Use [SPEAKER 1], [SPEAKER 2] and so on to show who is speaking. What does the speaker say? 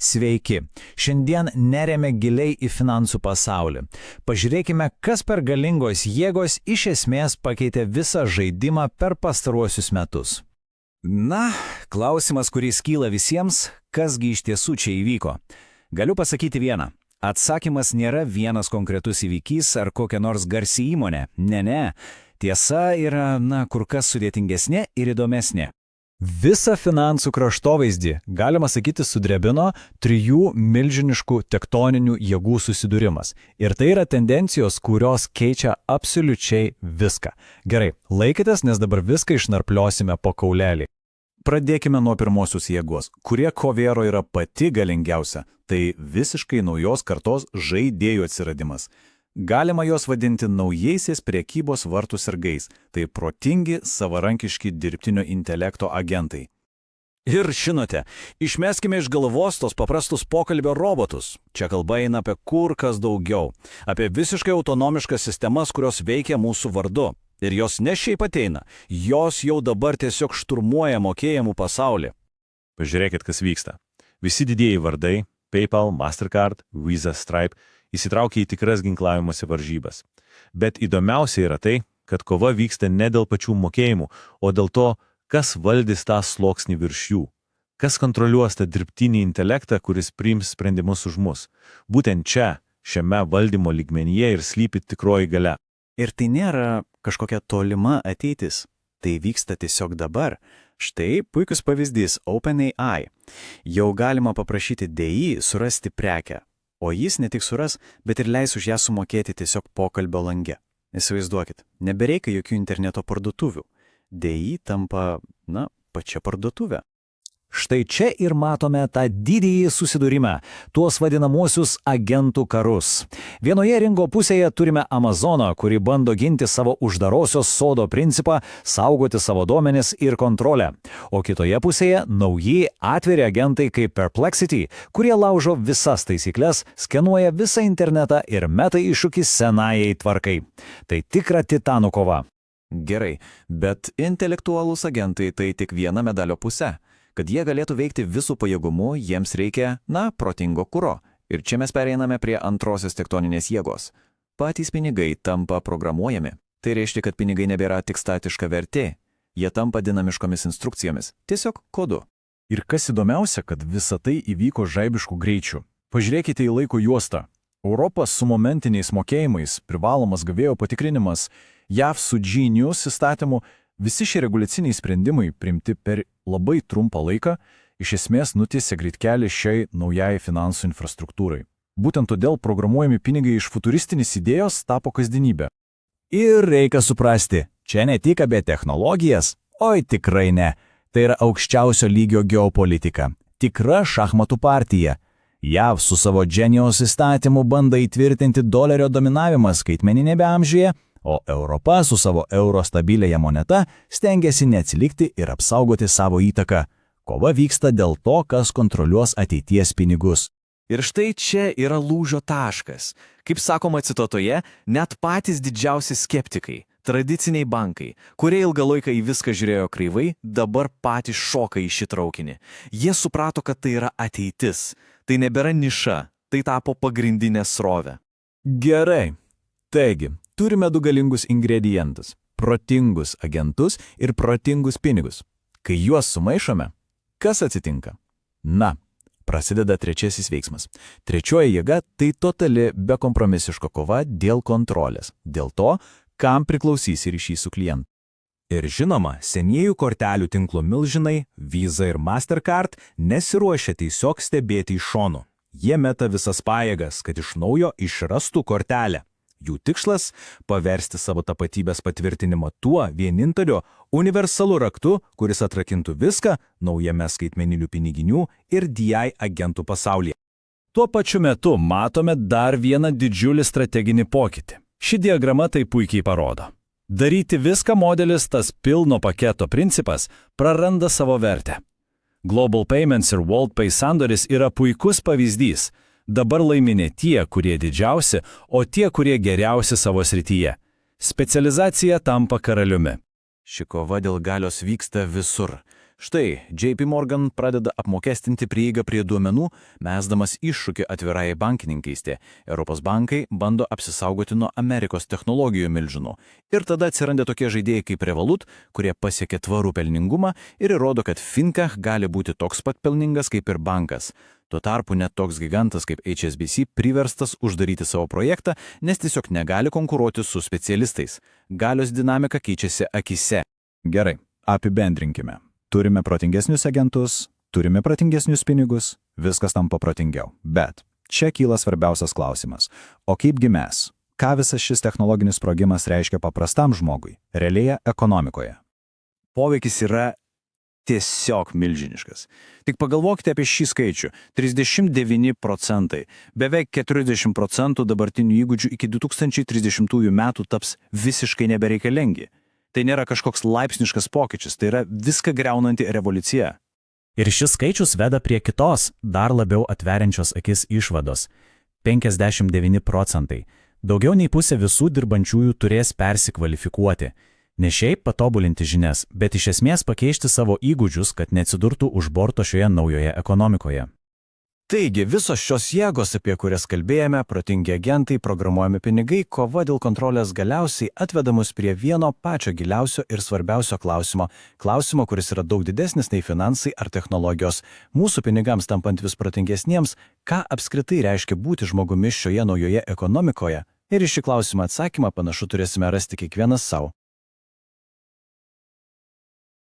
[SPEAKER 1] Sveiki. Šiandien nerėmė giliai į finansų pasaulį. Pažiūrėkime, kas per galingos jėgos iš esmės pakeitė visą žaidimą per pastaruosius metus.
[SPEAKER 2] Na, klausimas, kuris kyla visiems, kasgi iš tiesų čia įvyko. Galiu pasakyti vieną. Atsakymas nėra vienas konkretus įvykys ar kokia nors garsi įmonė. Ne. Tiesa yra, kur kas sudėtingesnė ir įdomesnė.
[SPEAKER 1] Visą finansų kraštovaizdį, galima sakyti, sudrebino trijų milžiniškų tektoninių jėgų susidūrimas. Ir tai yra tendencijos, kurios keičia absoliučiai viską. Gerai, laikytės, nes dabar viską išnarpliosime po kaulelį.
[SPEAKER 2] Pradėkime nuo pirmosios jėgos, kurie ko gero yra pati galingiausia. Tai visiškai naujos kartos žaidėjų atsiradimas. Galima juos vadinti naujaisiais prekybos vartų sargais, tai protingi, savarankiški dirbtinio intelekto agentai. Ir žinote, išmeskime iš galvos tos paprastus pokalbio robotus. Čia kalba eina apie kur kas daugiau, apie visiškai autonomiškas sistemas, kurios veikia mūsų vardu. Ir jos ne šiaip ateina, jos jau dabar tiesiog šturmuoja mokėjimų pasaulį. Pažiūrėkit, kas vyksta. Visi didieji vardai – PayPal, Mastercard, Visa, Stripe – įsitraukia į tikras ginklavimosi varžybas. Bet įdomiausia yra tai, kad kova vyksta ne dėl pačių mokėjimų, o dėl to, kas valdys tą sluoksnį virš jų. Kas kontroliuos tą dirbtinį intelektą, kuris priims sprendimus už mus. Būtent čia, šiame valdymo lygmenyje ir slypi tikroji galia.
[SPEAKER 3] Ir tai nėra kažkokia tolima ateitis. Tai vyksta tiesiog dabar. Štai puikus pavyzdys OpenAI. Jau galima paprašyti DI surasti prekę. O jis ne tik suras, bet ir leis už ją sumokėti tiesiog pokalbio lange. Įsivaizduokit, nebereikia jokių interneto parduotuvių. DI tampa, pačia parduotuvė.
[SPEAKER 2] Štai čia ir matome tą didįjį susidūrimą, tuos vadinamuosius agentų karus. Vienoje ringo pusėje turime Amazoną, kuri bando ginti savo uždarosios sodo principą, saugoti savo duomenis ir kontrolę. O kitoje pusėje nauji atviri agentai kaip Perplexity, kurie laužo visas taisyklės, skenuoja visą internetą ir meta iššūkį senajai tvarkai. Tai tikra titanų kova.
[SPEAKER 3] Gerai, bet intelektualūs agentai tai tik viena medalio pusė. Kad jie galėtų veikti visų pajėgumu, jiems reikia, protingo kuro. Ir čia mes pereiname prie antrosios tektoninės jėgos. Patys pinigai tampa programuojami. Tai reiškia, kad pinigai nebėra tik statiška vertė. Jie tampa dinamiškomis instrukcijomis, tiesiog kodu.
[SPEAKER 1] Ir kas įdomiausia, kad visa tai įvyko žaibišku greičiu. Pažiūrėkite į laiko juostą. Europos su momentiniais mokėjimais, privalomas gavėjo patikrinimas, JAV su Genius įstatymu. Visi šie reguliaciniai sprendimai, priimti per labai trumpą laiką, iš esmės nutiesė greitkelį šiai naujai finansų infrastruktūrai. Būtent todėl programuojami pinigai iš futuristinės idėjos tapo kasdienybė.
[SPEAKER 2] Ir reikia suprasti, čia ne tik apie technologijas, oi tikrai ne. Tai yra aukščiausio lygio geopolitika, tikra šachmatų partija. JAV su savo Genius įstatymu bando įtvirtinti dolerio dominavimą skaitmeninėme amžiuje, o Europa su savo euro stabiliąją moneta stengiasi neatsilikti ir apsaugoti savo įtaką. Kova vyksta dėl to, kas kontroliuos ateities pinigus.
[SPEAKER 3] Ir štai čia yra lūžio taškas. Kaip sakoma citatoje, net patys didžiausi skeptikai, tradiciniai bankai, kurie ilgą laiką į viską žiūrėjo kreivai, dabar patys šoka į šį traukinį. Jie suprato, kad tai yra ateitis. Tai nebėra niša, tai tapo pagrindinė srovė.
[SPEAKER 2] Gerai. Taigi, turime du galingus ingredientus – protingus agentus ir protingus pinigus. Kai juos sumaišome, kas atsitinka? Prasideda trečiasis veiksmas. Trečioji jėga – tai totali bekompromisiška kova dėl kontrolės, dėl to, kam priklausys ryšys su klientu. Ir žinoma, seniejų kortelių tinklo milžinai, Visa ir Mastercard, nesiruošia tiesiog stebėti iš šonų. Jie meta visas pajėgas, kad iš naujo išrastų kortelę. Jų tikslas – paversti savo tapatybės patvirtinimą tuo vieninteliu universalu raktu, kuris atrakintų viską naujame skaitmeninių piniginių ir DI agentų pasaulyje. Tuo pačiu metu matome dar vieną didžiulį strateginį pokytį. Ši diagrama tai puikiai parodo. Daryti viską modelis, tas pilno paketo principas, praranda savo vertę. Global Payments ir WorldPay sandoris yra puikus pavyzdys. Dabar laimi ne tie, kurie didžiausi, o tie, kurie geriausi savo srityje. Specializacija tampa karaliumi.
[SPEAKER 3] Ši kova dėl galios vyksta visur.
[SPEAKER 2] Štai, JP Morgan pradeda apmokestinti prieigą prie duomenų, mesdamas iššūkį atvirai bankininkystė. Europos bankai bando apsisaugoti nuo Amerikos technologijų milžinų. Ir tada atsiranda tokie žaidėjai kaip Revolut, kurie pasiekia tvarų pelningumą ir įrodo, kad fintech gali būti toks pat pelningas kaip ir bankas. Tuo tarpu net toks gigantas kaip HSBC priverstas uždaryti savo projektą, nes tiesiog negali konkuruoti su specialistais. Galios dinamika keičiasi akise.
[SPEAKER 1] Gerai, apibendrinkime. Turime protingesnius agentus, turime protingesnius pinigus, viskas tampa protingiau. Bet čia kyla svarbiausias klausimas. O kaipgi mes? Ką visas šis technologinis sprogimas reiškia paprastam žmogui, realioje ekonomikoje?
[SPEAKER 3] Poveikis yra tiesiog milžiniškas. Tik pagalvokite apie šį skaičių. 39%. Beveik 40% dabartinių įgūdžių iki 2030 metų taps visiškai nebereikalingi. Tai nėra kažkoks laipsniškas pokytis, tai yra viską griaunanti revoliucija.
[SPEAKER 4] Ir šis skaičius veda prie kitos, dar labiau atveriančios akis išvados – 59%. Daugiau nei pusė visų dirbančiųjų turės persikvalifikuoti. Ne šiaip patobulinti žinias, bet iš esmės pakeisti savo įgūdžius, kad neatsidurtų už borto šioje naujoje ekonomikoje.
[SPEAKER 3] Taigi, visos šios jėgos, apie kurias kalbėjome, protingi agentai, programuojami pinigai, kova dėl kontrolės galiausiai atveda mus prie vieno pačio giliausio ir svarbiausio klausimo, kuris yra daug didesnis nei finansai ar technologijos. Mūsų pinigams tampant vis protingesniems, ką apskritai reiškia būti žmogumi šioje naujoje ekonomikoje? Ir į šį klausimą atsakymą panašu turėsime rasti kiekvienas savo.